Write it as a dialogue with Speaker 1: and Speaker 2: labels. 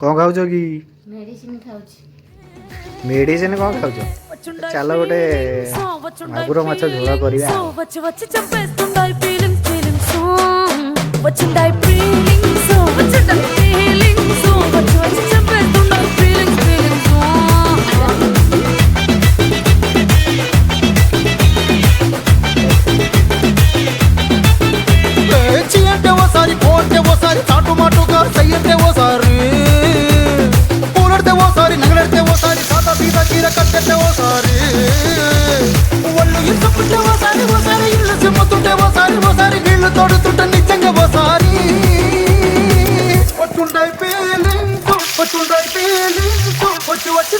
Speaker 1: କ'ଣ ଖାଉଛ କି?
Speaker 2: ମେଡିସିନ ଖାଉଛି।
Speaker 1: ମେଡିସିନ କ'ଣ ଖାଉଛ? ଚାଲ ଗୋଟେ ମାଗୁର ମାଛ ଝୋଳ କରିବା।
Speaker 3: తోడుతుంట నిజంగా ఓసారి వచ్చుండై ఫీలింగ్స్ వచ్చి